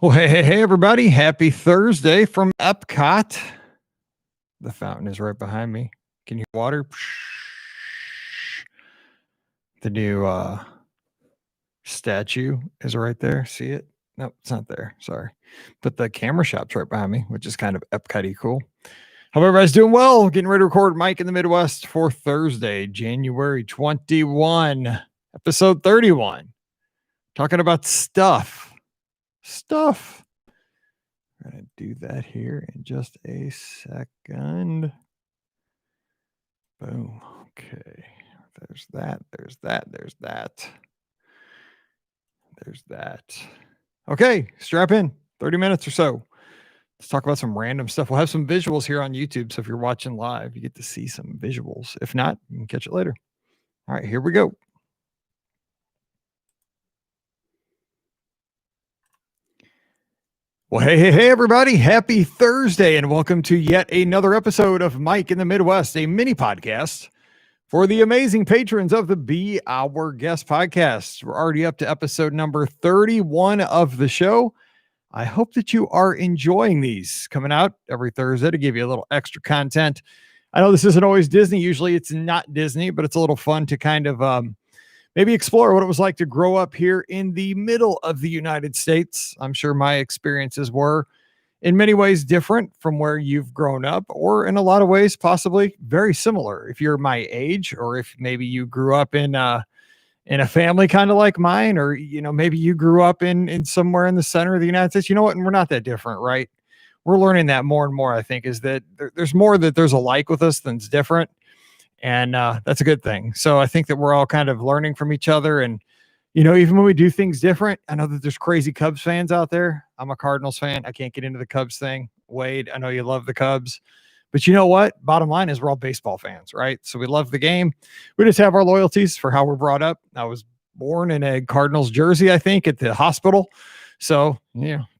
Well, hey, everybody. Happy Thursday from Epcot. The fountain is right behind me. Can you hear water? The new statue is right there. See it? Nope, it's not there. Sorry. But the camera shop's right behind me, which is kind of Epcot-y cool. Hope everybody's doing well. Getting ready to record Mike in the Midwest for Thursday, January 21, episode 31. Talking about stuff. I'm going to do that here in just a second. Boom. Okay. There's that. There's that. Okay. Strap in. 30 minutes or so. Let's talk about some random stuff. We'll have some visuals here on YouTube. So if you're watching live, you get to see some visuals. If not, you can catch it later. All right. Here we go. Well, hey, everybody. Happy Thursday, and welcome to yet another episode of Mike in the Midwest, a mini podcast for the amazing patrons of the Be Our Guest podcast. We're already up to episode number 31 of the show. I hope that you are enjoying these coming out every Thursday to give you a little extra content. I know this isn't always Disney. Usually it's not Disney, but it's a little fun to kind of maybe explore what it was like to grow up here in the middle of the United States. I'm sure my experiences were in many ways different from where you've grown up, or in a lot of ways, possibly very similar. If you're my age, or if maybe you grew up in a family kind of like mine, or, maybe you grew up in somewhere in the center of the United States, you know what? And we're not that different, right? We're learning that more and more, I think, is that there's more that there's alike with us than's different. And that's a good thing. So I think that we're all kind of learning from each other. And, even when we do things different, I know that there's crazy Cubs fans out there. I'm a Cardinals fan. I can't get into the Cubs thing. Wade, I know you love the Cubs. But you know what? Bottom line is we're all baseball fans, right? So we love the game. We just have our loyalties for how we're brought up. I was born in a Cardinals jersey, I think, at the hospital. So,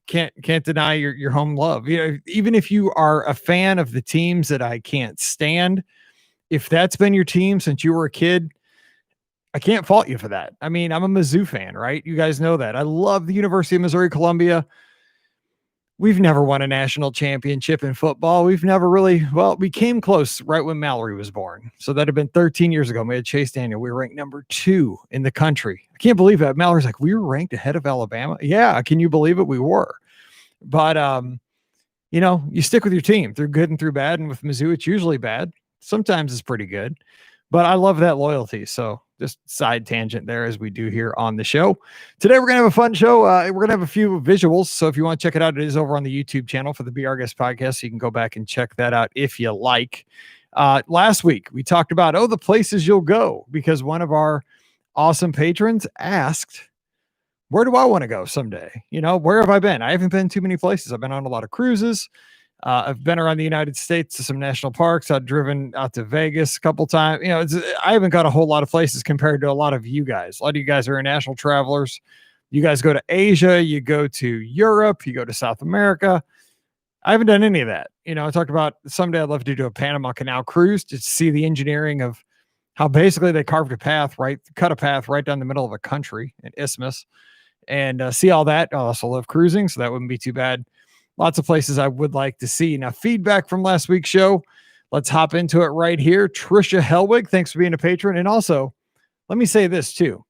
can't deny your home love. Even if you are a fan of the teams that I can't stand, if that's been your team since you were a kid, I can't fault you for that. I mean, I'm a Mizzou fan, right? You guys know that. I love the University of Missouri-Columbia. We've never won a national championship in football. We've never really, we came close right when Mallory was born. So that had been 13 years ago. We had Chase Daniel. We were ranked number 2 in the country. I can't believe that. Mallory's like, we were ranked ahead of Alabama. Yeah, can you believe it? We were. But, you stick with your team through good and through bad. And with Mizzou, it's usually bad. Sometimes it's pretty good, but I love that loyalty. So just side tangent there, as we do here on the show. Today, we're going to have a fun show. We're going to have a few visuals. So if you want to check it out, it is over on the YouTube channel for the Be Our Guest podcast. So you can go back and check that out if you like. Last week, we talked about, the places you'll go, because one of our awesome patrons asked, where do I want to go someday? Where have I been? I haven't been too many places. I've been on a lot of cruises. I've been around the United States to some national parks. I've driven out to Vegas a couple times. I haven't got a whole lot of places compared to a lot of you guys. A lot of you guys are international travelers. You guys go to Asia, you go to Europe, you go to South America. I haven't done any of that. I talked about someday I'd love to do a Panama Canal cruise to see the engineering of how basically they carved cut a path right down the middle of a country, an isthmus, and see all that. I also love cruising, so that wouldn't be too bad. Lots of places I would like to see. Now, feedback from last week's show. Let's hop into it right here. Trisha Helwig, thanks for being a patron. And also, let me say this too.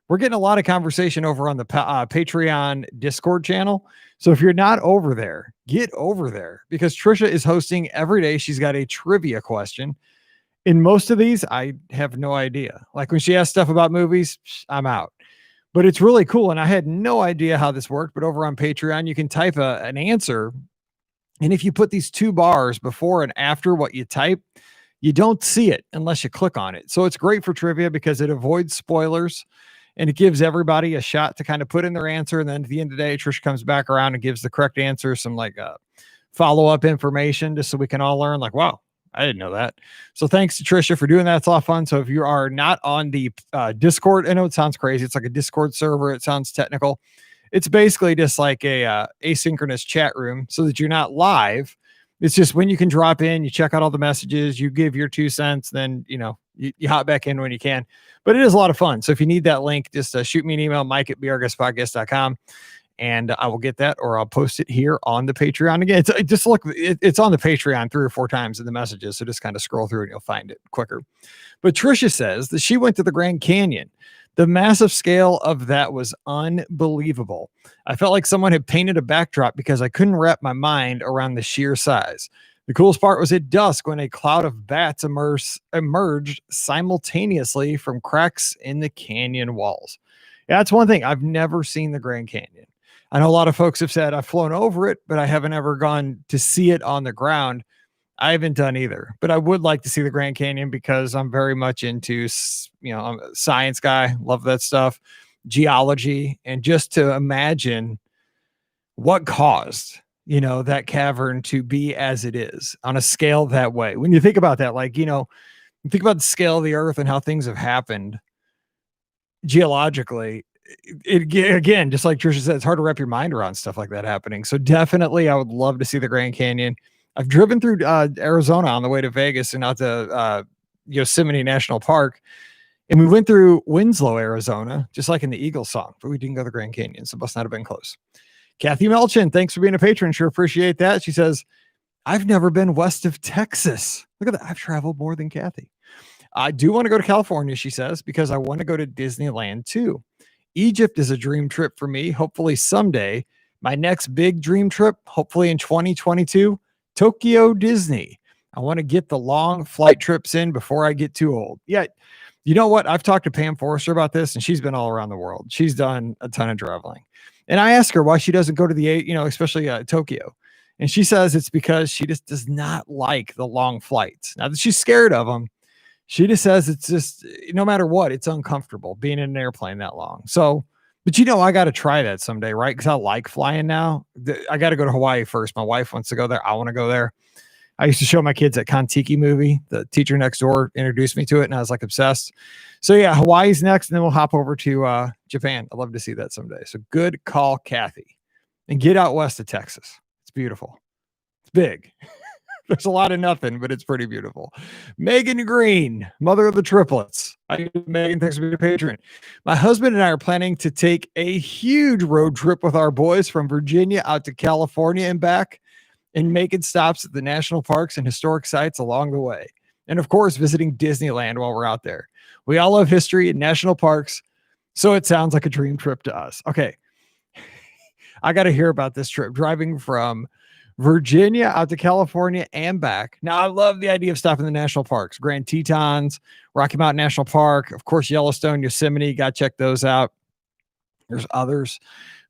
We're getting a lot of conversation over on the Patreon Discord channel. So if you're not over there, get over there, because Trisha is hosting every day. She's got a trivia question. In most of these, I have no idea. Like when she asks stuff about movies, I'm out. But it's really cool. And I had no idea how this worked. But over on Patreon, you can type an answer. And if you put these 2 bars before and after what you type, you don't see it unless you click on it. So it's great for trivia because it avoids spoilers and it gives everybody a shot to kind of put in their answer. And then at the end of the day, Trish comes back around and gives the correct answer, some follow-up information, just so we can all learn, wow, I didn't know that. So thanks to Trisha for doing that. It's a lot of fun. So if you are not on the Discord, I know it sounds crazy. It's like a Discord server. It sounds technical. It's basically just like a asynchronous chat room so that you're not live. It's just when you can drop in, you check out all the messages, you give your 2 cents, then, you hop back in when you can. But it is a lot of fun. So if you need that link, just shoot me an email, Mike@beourguestpodcast.com. and I will get that, or I'll post it here on the Patreon. Again, it's on the Patreon 3 or 4 times in the messages, so just kind of scroll through and you'll find it quicker. But Trisha says that she went to the Grand Canyon. The massive scale of that was unbelievable. I felt like someone had painted a backdrop because I couldn't wrap my mind around the sheer size. The coolest part was at dusk when a cloud of bats emerged simultaneously from cracks in the canyon walls. Yeah, that's one thing. I've never seen the Grand Canyon. I know a lot of folks have said I've flown over it, but I haven't ever gone to see it on the ground. I haven't done either, but I would like to see the Grand Canyon because I'm very much into, I'm a science guy, love that stuff, geology, and just to imagine what caused, that cavern to be as it is on a scale that way. When you think about that, you think about the scale of the earth and how things have happened geologically. Again, just like Trisha said, it's hard to wrap your mind around stuff like that happening. So definitely I would love to see the Grand Canyon. I've driven through Arizona on the way to Vegas and out to Yosemite National Park. And we went through Winslow, Arizona, just like in the Eagles song, but we didn't go to the Grand Canyon. So it must not have been close. Kathy Melchin, thanks for being a patron. Sure appreciate that. She says, I've never been west of Texas. Look at that. I've traveled more than Kathy. I do want to go to California, she says, because I want to go to Disneyland too. Egypt is a dream trip for me. Hopefully someday. My next big dream trip, hopefully in 2022, Tokyo Disney. I want to get the long flight trips in before I get too old. Yeah. You know what? I've talked to Pam Forrester about this, and she's been all around the world. She's done a ton of traveling. And I ask her why she doesn't go to especially Tokyo. And she says it's because she just does not like the long flights. Now that she's scared of them, she just says it's just, no matter what, it's uncomfortable being in an airplane that long. So, but I got to try that someday, right? Because I like flying now. I got to go to Hawaii first. My wife wants to go there. I want to go there. I used to show my kids that Kon-Tiki movie. The teacher next door introduced me to it, and I was like obsessed. So yeah, Hawaii's next, and then we'll hop over to Japan. I'd love to see that someday. So good call, Kathy. And get out west of Texas. It's beautiful. It's big. There's a lot of nothing, but it's pretty beautiful. Megan Green, mother of the triplets. Megan, thanks for being a patron. My husband and I are planning to take a huge road trip with our boys from Virginia out to California and back, and making stops at the national parks and historic sites along the way. And of course, visiting Disneyland while we're out there. We all love history and national parks, so it sounds like a dream trip to us. Okay. I got to hear about this trip, driving from Virginia out to California and back. Now, I love the idea of stopping in the national parks, Grand Tetons, Rocky Mountain National Park, of course, Yellowstone, Yosemite. Got to check those out. There's others,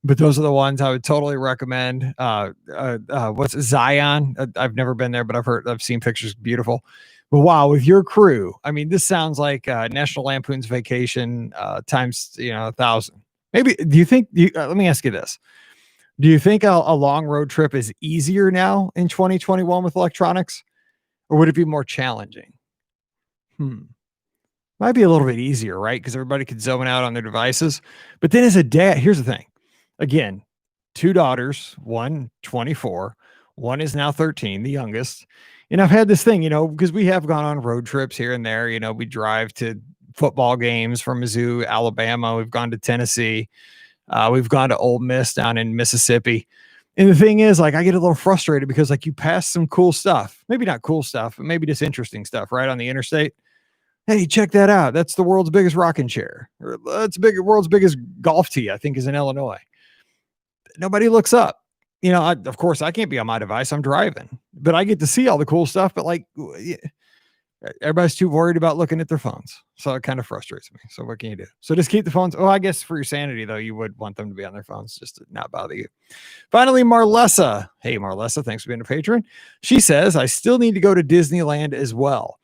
but those are the ones I would totally recommend. What's Zion? I've never been there, but I've seen pictures. Beautiful. But wow, with your crew, I mean, this sounds like National Lampoon's Vacation times 1,000. Maybe. Do you think? Let me ask you this: do you think a long road trip is easier now in 2021 with electronics, or would it be more challenging? Might be a little bit easier, right? Because everybody could zone out on their devices. But then as a dad, here's the thing. Again, 2 daughters, one 24, one is now 13, the youngest. And I've had this thing, because we have gone on road trips here and there. We drive to football games from Mizzou, Alabama. We've gone to Tennessee. We've gone to Ole Miss down in Mississippi. And the thing is, I get a little frustrated because you pass some cool stuff, maybe not cool stuff, but maybe just interesting stuff, right, on the interstate. Hey, check that out. That's the world's biggest rocking chair. Or that's world's biggest golf tee, I think, is in Illinois. Nobody looks up. Of course, I can't be on my device. I'm driving. But I get to see all the cool stuff. But everybody's too worried about looking at their phones. So it kind of frustrates me. So what can you do? So just keep the phones. Oh, I guess for your sanity, though, you would want them to be on their phones just to not bother you. Finally, Marlessa. Hey, Marlessa, thanks for being a patron. She says, I still need to go to Disneyland as well.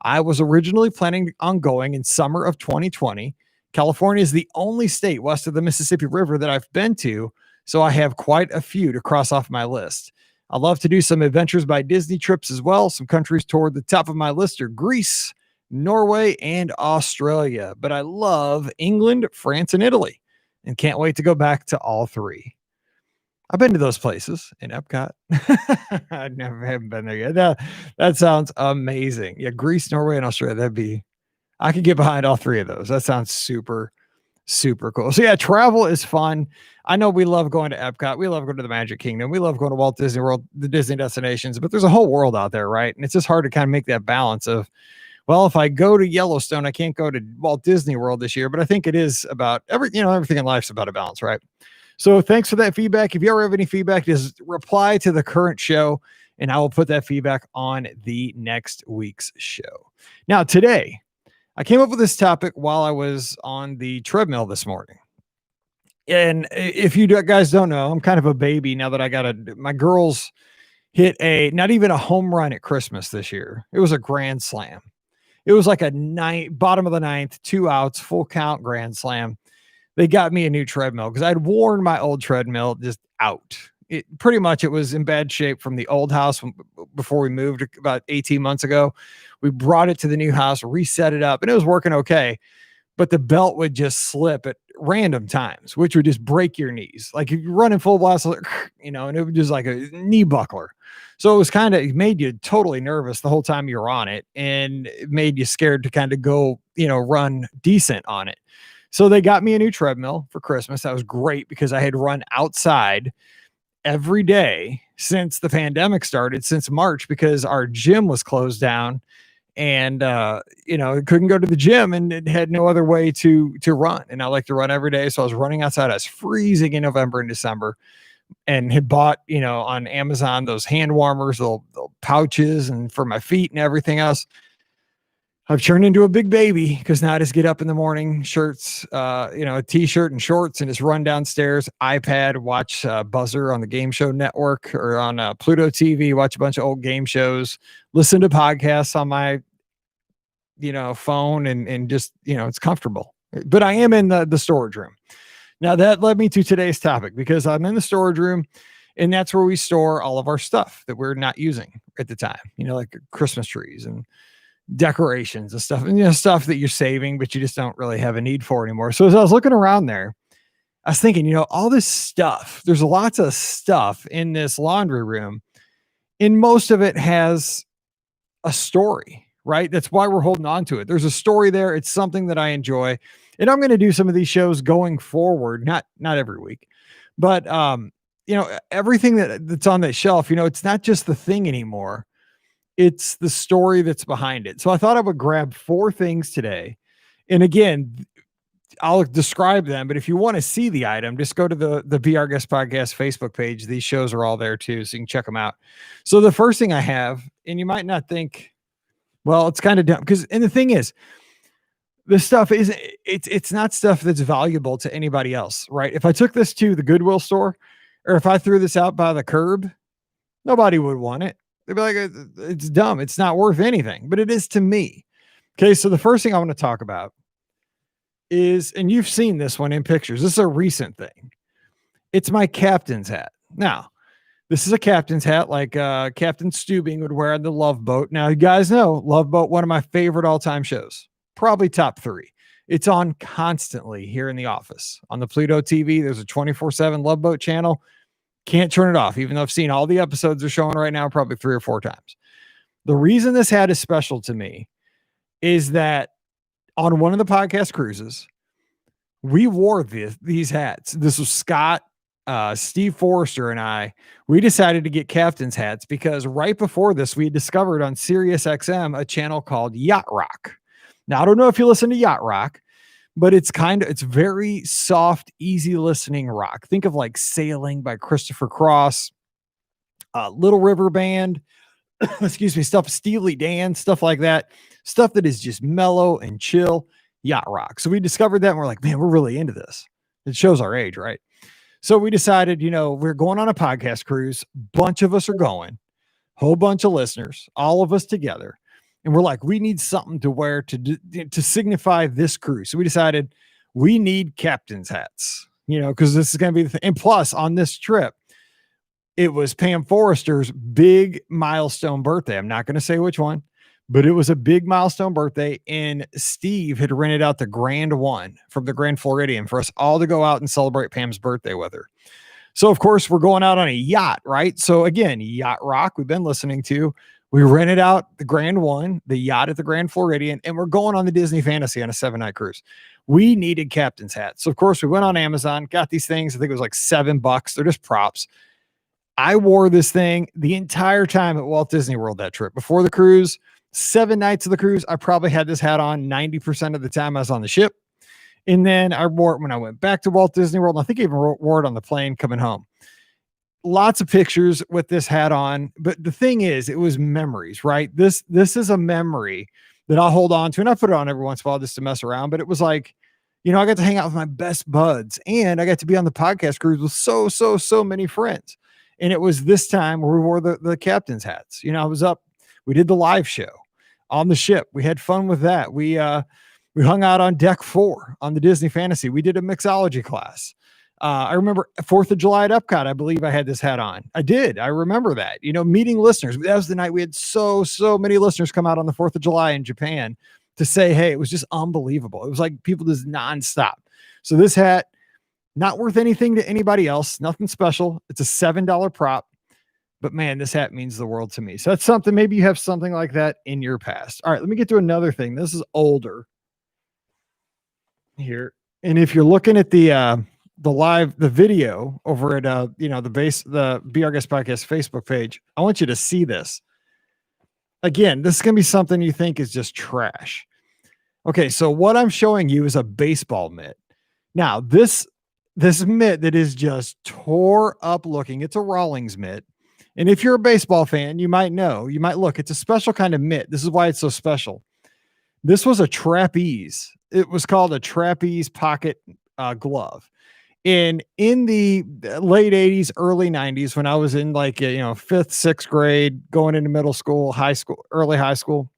I was originally planning on going in summer of 2020. California is the only state west of the Mississippi River that I've been to, so I have quite a few to cross off my list. I'd love to do some Adventures by Disney trips as well. Some countries toward the top of my list are Greece, Norway, and Australia. But I love England, France, and Italy, and can't wait to go back to all 3. I've been to those places in Epcot. I haven't been there yet. That sounds amazing. Yeah, Greece, Norway, and Australia. I could get behind all 3 of those. That sounds super, Super cool. So yeah, travel is fun. I know we love going to Epcot. We love going to the Magic Kingdom. We love going to Walt Disney World, the Disney destinations, but there's a whole world out there, right? And it's just hard to kind of make that balance of, well, if I go to Yellowstone, I can't go to Walt Disney World this year, but I think it is about everything in life's about a balance, right? So thanks for that feedback. If you ever have any feedback, just reply to the current show and I will put that feedback on the next week's show. Now, today, I came up with this topic while I was on the treadmill this morning. And if you guys don't know, I'm kind of a baby now that I got my girls hit not even a home run at Christmas this year. It was a grand slam. It was like a bottom of the ninth, 2 outs, full count grand slam. They got me a new treadmill because I'd worn my old treadmill just out. It was in bad shape from the old house before we moved about 18 months ago. We brought it to the new house, reset it up, and it was working okay. But the belt would just slip at random times, which would just break your knees. Like if you're running full blast, and it was just like a knee buckler. So it made you totally nervous the whole time you were on it, and it made you scared to kind of go, run decent on it. So they got me a new treadmill for Christmas. That was great because I had run outside every day since the pandemic started, since March, because our gym was closed down and, couldn't go to the gym and it had no other way to run. And I like to run every day. So I was running outside. I was freezing in November and December and had bought, on Amazon, those hand warmers, little pouches and for my feet and everything else. I've turned into a big baby because now I just get up in the morning, shirts, a t-shirt and shorts, and just run downstairs, iPad, watch Buzzer on the Game Show Network or on Pluto TV, watch a bunch of old game shows, listen to podcasts on my, phone and just, it's comfortable. But I am in the storage room. Now that led me to today's topic because I'm in the storage room and that's where we store all of our stuff that we're not using at the time, like Christmas trees and decorations and stuff, and stuff that you're saving, but you just don't really have a need for anymore. So as I was looking around there, I was thinking, all this stuff, there's lots of stuff in this laundry room, and most of it has a story, right? That's why we're holding on to it. There's a story there. It's something that I enjoy. And I'm going to do some of these shows going forward, not every week, but everything that's on that shelf, it's not just the thing anymore. It's the story that's behind it. So I thought I would grab 4 things today. And again, I'll describe them, but if you want to see the item, just go to the Be Our Guest Podcast Facebook page. These shows are all there too, so you can check them out. So the first thing I have, and you might not think, well, it's kind of dumb and the thing is, this stuff it's not stuff that's valuable to anybody else, right? If I took this to the Goodwill store or if I threw this out by the curb, nobody would want it. They'd be like, it's dumb. It's not worth anything, but it is to me. Okay. So the first thing I want to talk about is, and you've seen this one in pictures. This is a recent thing. It's my captain's hat. Now, this is a captain's hat like Captain Stubing would wear on the Love Boat. Now, you guys know Love Boat, one of my favorite all-time shows, probably top 3. It's on constantly here in the office. On the Pluto TV, there's a 24/7 Love Boat channel. Can't turn it off, even though I've seen all the episodes they're showing right now, probably 3 or 4 times. The reason this hat is special to me is that on one of the podcast cruises, we wore these hats. This was Scott, Steve Forrester, and I. We decided to get captain's hats because right before this, we had discovered on Sirius XM a channel called Yacht Rock. Now, I don't know if you listen to Yacht Rock, but it's very soft, easy listening rock. Think of like Sailing by Christopher Cross, Little River Band, excuse me, stuff, Steely Dan, stuff like that. Stuff that is just mellow and chill, yacht rock. So we discovered that and we're like, man, we're really into this. It shows our age, right? So we decided, we're going on a podcast cruise. Bunch of us are going, whole bunch of listeners, all of us together. And we're like, we need something to wear to signify this cruise. So we decided we need captain's hats, because this is going to be the thing. And plus on this trip, it was Pam Forrester's big milestone birthday. I'm not going to say which one, but it was a big milestone birthday. And Steve had rented out the Grand One from the Grand Floridian for us all to go out and celebrate Pam's birthday with her. So of course we're going out on a yacht, right? So again, Yacht Rock we've been listening to. We rented out the Grand One, the yacht at the Grand Floridian, and we're going on the Disney Fantasy on a 7-night cruise. We needed captain's hats. So, of course, we went on Amazon, got these things. I think it was like $7. They're just props. I wore this thing the entire time at Walt Disney World that trip. Before the cruise, 7 nights of the cruise, I probably had this hat on 90% of the time I was on the ship. And then I wore it when I went back to Walt Disney World. And I think I even wore it on the plane coming home. Lots of pictures with this hat on. But the thing is, it was memories, right? This is a memory that I'll hold on to. And I put it on every once in a while just to mess around. But it was like, you know, I got to hang out with my best buds. And I got to be on the podcast cruise with so many friends. And it was this time where we wore the captain's hats. You know, I was up. We did the live show on the ship. We had fun with that. We hung out on deck 4 on the Disney Fantasy. We did a mixology class. I remember 4th of July at Epcot. I believe I had this hat on. I did. I remember that. You know, meeting listeners. That was the night we had so many listeners come out on the 4th of July in Japan to say, hey, it was just unbelievable. It was like people just nonstop. So this hat, not worth anything to anybody else. Nothing special. It's a $7 prop. But man, this hat means the world to me. So that's something. Maybe you have something like that in your past. All right, let me get to another thing. This is older here. And if you're looking at the video over at the Be Our Guest Podcast Facebook page, I want you to see this. Again, this is going to be something you think is just trash. Okay, so what I'm showing you is a baseball mitt. Now, this mitt that is just tore up looking, it's a Rawlings mitt. And if you're a baseball fan, you might look, it's a special kind of mitt. This is why it's so special. This was a trapeze. It was called a trapeze pocket glove. And in the late 80s, early 90s, when I was in like, 5th, 6th grade, going into middle school, high school, early high school,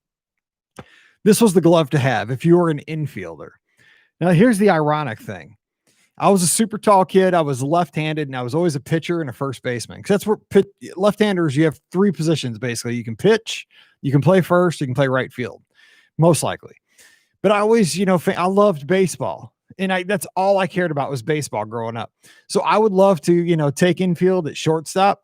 this was the glove to have if you were an infielder. Now, here's the ironic thing. I was a super tall kid. I was left-handed, and I was always a pitcher and a first baseman. Because that's where left-handers, you have 3 positions, basically. You can pitch, you can play first, you can play right field, most likely. But I always, I loved baseball. And that's all I cared about was baseball growing up. So I would love to, take infield at shortstop.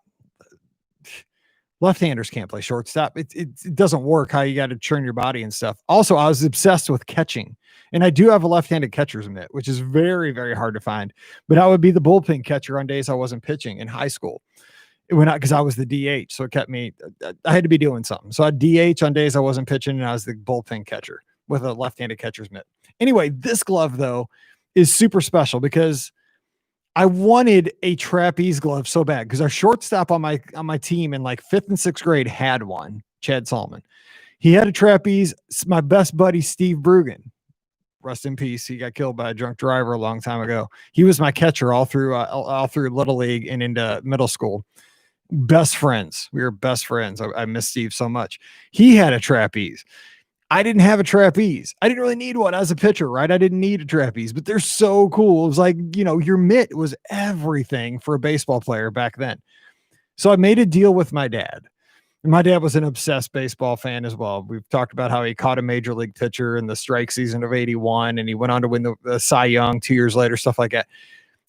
Left-handers can't play shortstop. It doesn't work how you got to turn your body and stuff. Also, I was obsessed with catching. And I do have a left-handed catcher's mitt, which is very, very hard to find. But I would be the bullpen catcher on days I wasn't pitching in high school. Because I was the DH. So it kept me, I had to be doing something. So I'd DH on days I wasn't pitching, and I was the bullpen catcher with a left-handed catcher's mitt. Anyway, this glove, though, is super special because I wanted a trapeze glove so bad because our shortstop on my team in like 5th and 6th grade had one, Chad Solomon. He had a trapeze. My best buddy, Steve Brugan, rest in peace. He got killed by a drunk driver a long time ago. He was my catcher all through Little League and into middle school. Best friends. We were best friends. I miss Steve so much. He had a trapeze. I didn't have a trapeze. I didn't really need one as a pitcher, right? I didn't need a trapeze, but they're so cool. It was like, your mitt was everything for a baseball player back then. So I made a deal with my dad. And my dad was an obsessed baseball fan as well. We've talked about how he caught a major league pitcher in the strike season of 81, and he went on to win the Cy Young 2 years later, stuff like that.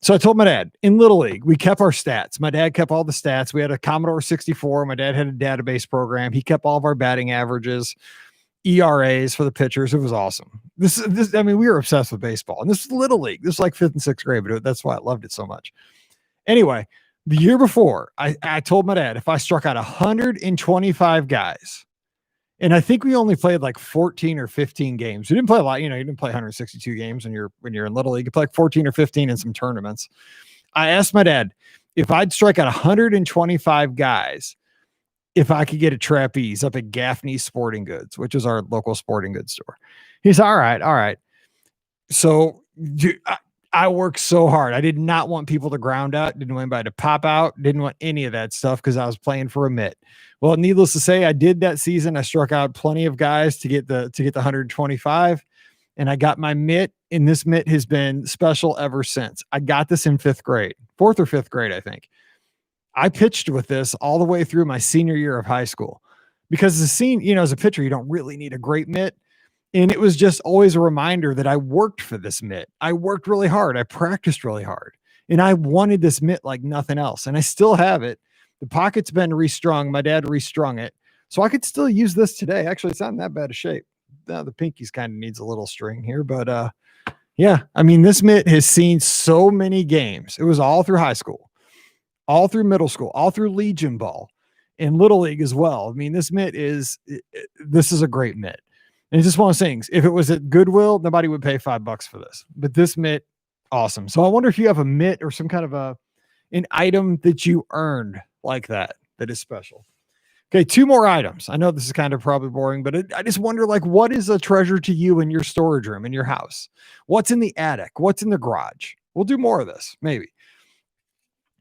So I told my dad, in Little League, we kept our stats. My dad kept all the stats. We had a Commodore 64. My dad had a database program. He kept all of our batting averages, ERAs for the pitchers. It was awesome. We were obsessed with baseball. And this is Little League. This is like 5th and 6th grade, but that's why I loved it so much. Anyway, the year before, I told my dad if I struck out 125 guys, and I think we only played like 14 or 15 games. We didn't play a lot. You didn't play 162 games when you're in Little League. You play like 14 or 15 in some tournaments. I asked my dad if I'd strike out 125 guys, if I could get a trapeze up at Gaffney Sporting Goods, which is our local sporting goods store. He said, all right. So I worked so hard. I did not want people to ground out, didn't want anybody to pop out, didn't want any of that stuff because I was playing for a mitt. Well, needless to say, I did that season. I struck out plenty of guys to get the 125, and I got my mitt, and this mitt has been special ever since. I got this in 5th grade, 4th or 5th grade, I think. I pitched with this all the way through my senior year of high school because as a pitcher, you don't really need a great mitt. And it was just always a reminder that I worked for this mitt. I worked really hard. I practiced really hard, and I wanted this mitt like nothing else. And I still have it. The pocket's been restrung. My dad restrung it. So I could still use this today. Actually, it's not in that bad of shape. Now the pinkies kind of needs a little string here, but yeah, I mean, this mitt has seen so many games. It was all through high school, all through middle school, all through Legion Ball and Little League as well. I mean, this mitt this is a great mitt. And it's just one of those things. If it was at Goodwill, nobody would pay $5 for this. But this mitt, awesome. So I wonder if you have a mitt or some kind of an item that you earned like that is special. Okay, 2 more items. I know this is kind of probably boring, but I just wonder, like, what is a treasure to you in your storage room in your house? What's in the attic? What's in the garage? We'll do more of this, maybe.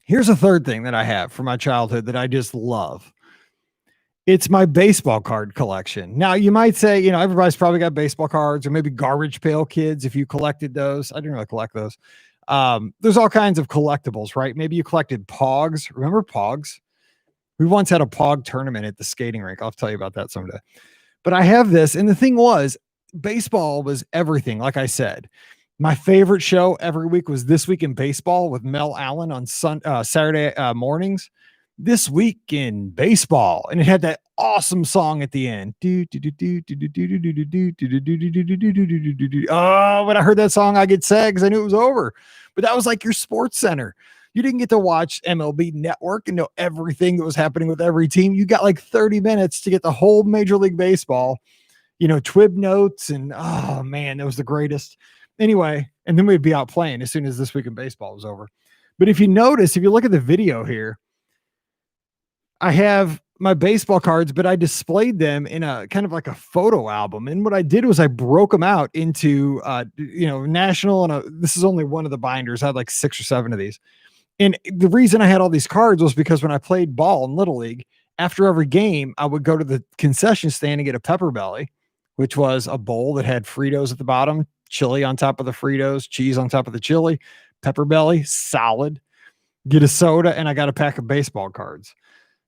Here's a third thing that I have from my childhood that I just love. It's my baseball card collection. Now, you might say, everybody's probably got baseball cards, or maybe Garbage Pail Kids if you collected those. I didn't really collect those. There's all kinds of collectibles, right? Maybe you collected Pogs. Remember Pogs? We once had a Pog tournament at the skating rink. I'll tell you about that someday. But I have this, and the thing was, baseball was everything. Like I said, my favorite show every week was This Week in Baseball with Mel Allen on Saturday mornings. This Week in Baseball, and it had that awesome song at the end. Oh, when I heard that song, I get sad because I knew it was over. But that was like your Sports Center. You didn't get to watch MLB Network and know everything that was happening with every team. You got like 30 minutes to get the whole Major League Baseball, Twib notes, and oh man, that was the greatest. Anyway, and then we'd be out playing as soon as This Week in Baseball was over. But if you notice, if you look at the video here, I have my baseball cards, but I displayed them in a kind of like a photo album. And what I did was I broke them out into, national, and this is only one of the binders. I had like 6 or 7 of these. And the reason I had all these cards was because when I played ball in Little League, after every game, I would go to the concession stand and get a Pepper Belly, which was a bowl that had Fritos at the bottom, chili on top of the Fritos, cheese on top of the chili, Pepper Belly, solid. Get a soda, and I got a pack of baseball cards,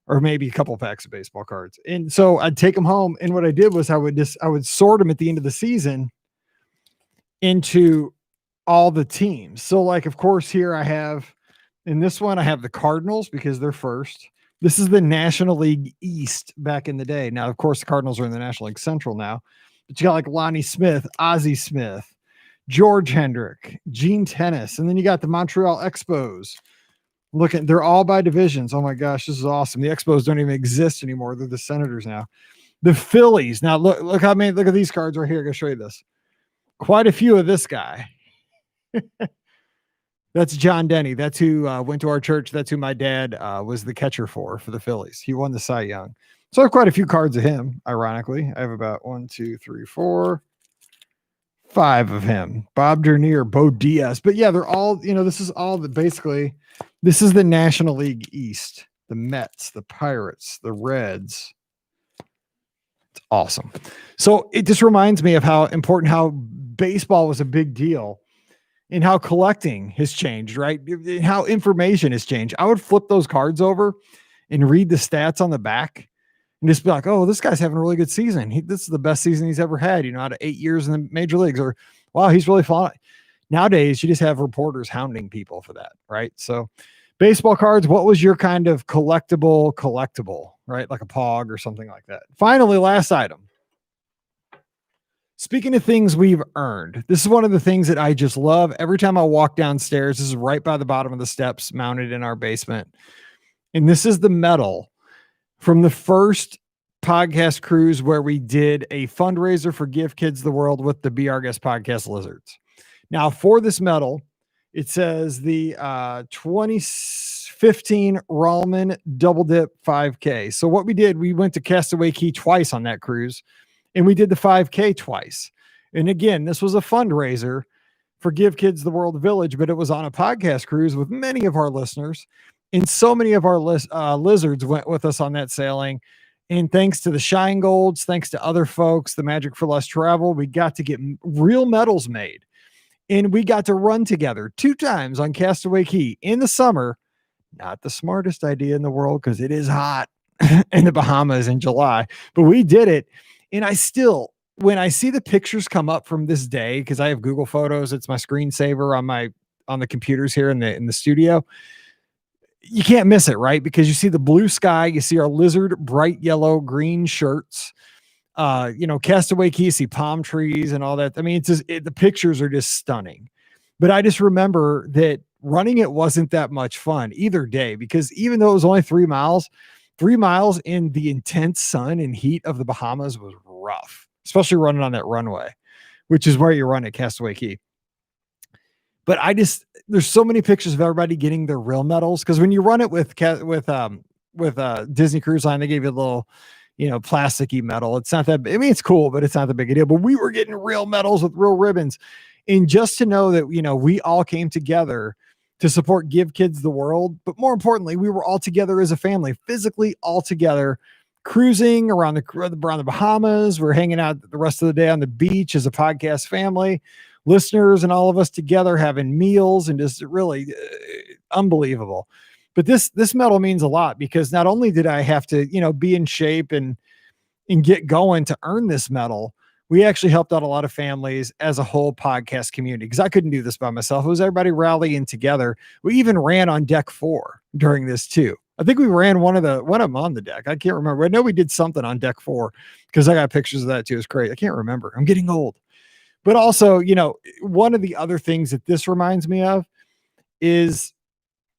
or maybe a couple of packs of baseball cards. And so I'd take them home. And what I did was I would sort them at the end of the season into all the teams. So like, of course, here I have, in this one, I have the Cardinals because they're first. This is the National League East back in the day. Now, of course, the Cardinals are in the National League Central now, but you got like Lonnie Smith, Ozzie Smith, George Hendrick, Gene Tennis. And then you got the Montreal Expos. They're all by divisions. Oh my gosh, this is awesome. The Expos don't even exist anymore. They're the Senators now. The Phillies. Now look at these cards right here. I'm going to show you this. Quite a few of this guy. That's John Denny. That's who went to our church. That's who my dad was the catcher for the Phillies. He won the Cy Young. So I have quite a few cards of him, ironically. I have about 1, 2, 3, 4, 5 of him. Bob Dernier, Bo Diaz. But yeah, they're all, this is all basically, this is the National League East. The Mets, the Pirates, the Reds. It's awesome. So it just reminds me of how important, how baseball was a big deal. And how collecting has changed, right? How information has changed. I would flip those cards over and read the stats on the back and just be like, oh, this guy's having a really good season. This is the best season he's ever had, out of 8 years in the major leagues. Or, wow, he's really fun. Nowadays, you just have reporters hounding people for that, right? So baseball cards, what was your kind of collectible, right? Like a Pog or something like that. Finally, last item. Speaking of things we've earned, this is one of the things that I just love. Every time I walk downstairs, this is right by the bottom of the steps mounted in our basement. And this is the medal from the first podcast cruise where we did a fundraiser for Give Kids the World with the Be Our Guest podcast Lizards. Now, for this medal, it says the 2015 Rallman Double Dip 5K. So what we did, we went to Castaway Cay twice on that cruise. And we did the 5K twice. And again, this was a fundraiser for Give Kids the World Village, but it was on a podcast cruise with many of our listeners. And so many of our lizards went with us on that sailing. And thanks to the Shine Golds, thanks to other folks, the Magic for Less Travel, we got to get real medals made. And we got to run together 2 times on Castaway Cay in the summer. Not the smartest idea in the world because it is hot in the Bahamas in July, but we did it. And I still, when I see the pictures come up from this day, because I have Google Photos, it's my screensaver on the computers here in the studio. you can't miss it, right? Because you see the blue sky, you see our lizard, bright yellow, green shirts. Castaway Key, see palm trees and all that. I mean, it's just the pictures are just stunning. But I just remember that running it wasn't that much fun either day, because even though it was only 3 miles in the intense sun and heat of the Bahamas was rough, especially running on that runway, which is where you run at Castaway Key. But there's so many pictures of everybody getting their real medals, because when you run it with Disney Cruise Line, they gave you a little, plasticky medal. It's not that, I mean, it's cool, but it's not the big deal. But we were getting real medals with real ribbons. And just to know that, we all came together to support Give Kids the World. But more importantly, we were all together as a family, physically all together, cruising around the Bahamas. We're hanging out the rest of the day on the beach as a podcast family, listeners and all of us together having meals, and just really unbelievable. But this medal means a lot, because not only did I have to, be in shape and get going to earn this medal, we actually helped out a lot of families as a whole podcast community, because I couldn't do this by myself. It was everybody rallying together. We even ran on deck 4 during this too. I think we ran one of them on the deck. I can't remember. I know we did something on deck 4, because I got pictures of that too. It's great. I can't remember. I'm getting old. But also, one of the other things that this reminds me of is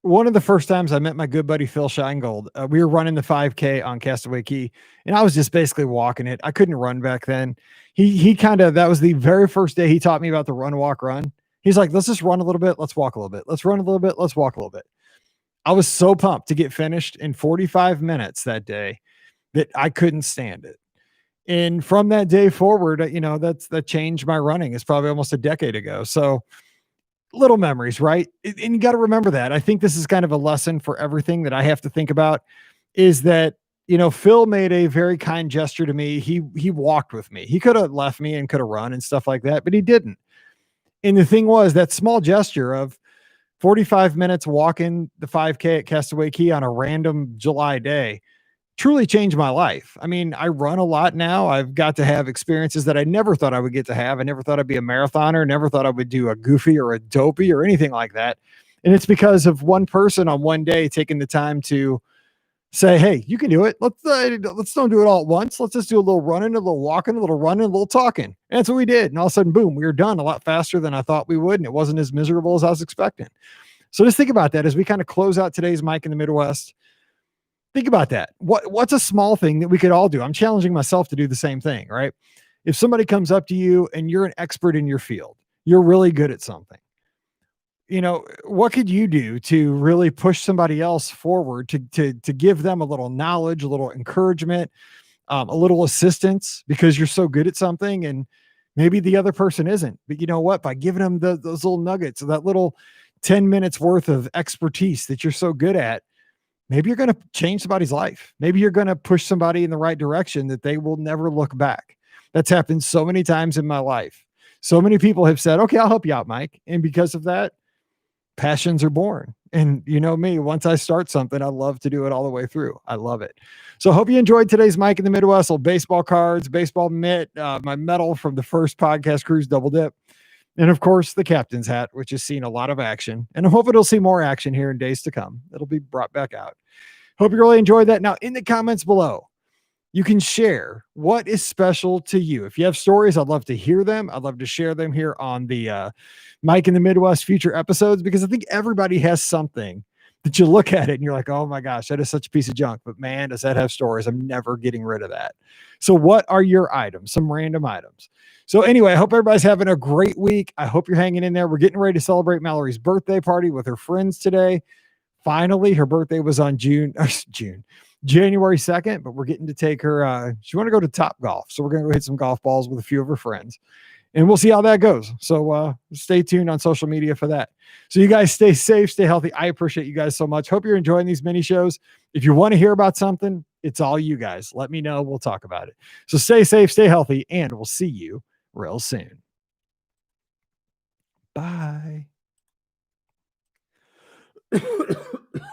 one of the first times I met my good buddy, Phil Scheingold. We were running the 5K on Castaway Key, and I was just basically walking it. I couldn't run back then. That was the very first day he taught me about the run, walk, run. He's like, let's just run a little bit. Let's walk a little bit. Let's run a little bit. Let's walk a little bit. I was so pumped to get finished in 45 minutes that day that I couldn't stand it. And from that day forward, that changed my running. It's probably almost a decade ago. So little memories, right? And you got to remember that. I think this is kind of a lesson for everything that I have to think about, is that, Phil made a very kind gesture to me. He walked with me. He could have left me and could have run and stuff like that, but he didn't. And the thing was, that small gesture of 45 minutes walking the 5K at Castaway Key on a random July day truly changed my life. I mean, I run a lot now. I've got to have experiences that I never thought I would get to have. I never thought I'd be a marathoner, never thought I would do a goofy or a dopey or anything like that. And it's because of one person on one day taking the time to say, hey, you can do it. Let's don't do it all at once. Let's just do a little running, a little walking, a little running, a little talking. And that's what we did. And all of a sudden, boom, we were done a lot faster than I thought we would. And it wasn't as miserable as I was expecting. So just think about that as we kind of close out today's Mike in the Midwest. Think about that. What's a small thing that we could all do? I'm challenging myself to do the same thing, right? If somebody comes up to you and you're an expert in your field, you're really good at something, what could you do to really push somebody else forward, to give them a little knowledge, a little encouragement, a little assistance, because you're so good at something and maybe the other person isn't. But you know what? By giving them those little nuggets, that little 10 minutes worth of expertise that you're so good at, maybe you're going to change somebody's life. Maybe you're going to push somebody in the right direction that they will never look back. That's happened so many times in my life. So many people have said, okay, I'll help you out, Mike. And because of that, passions are born. And you know me, once I start something, I love to do it all the way through. I love it. So I hope you enjoyed today's Mike in the Midwest. Little baseball cards, baseball mitt, my medal from the first podcast cruise double dip. And of course, the captain's hat, which has seen a lot of action. And I hope it'll see more action here in days to come. It'll be brought back out. Hope you really enjoyed that. Now, in the comments below, you can share what is special to you. If you have stories, I'd love to hear them. I'd love to share them here on the Mike in the Midwest future episodes, because I think everybody has something that you look at it and you're like, oh my gosh, that is such a piece of junk. But man, does that have stories? I'm never getting rid of that. So what are your items? Some random items. So anyway, I hope everybody's having a great week. I hope you're hanging in there. We're getting ready to celebrate Mallory's birthday party with her friends today. Finally, her birthday was on January 2nd, but we're getting to take her. She want to go to Topgolf. So we're going to go hit some golf balls with a few of her friends, and we'll see how that goes. So stay tuned on social media for that. So you guys stay safe, stay healthy. I appreciate you guys so much. Hope you're enjoying these mini shows. If you want to hear about something, it's all you guys. Let me know. We'll talk about it. So stay safe, stay healthy, and we'll see you real soon. Bye.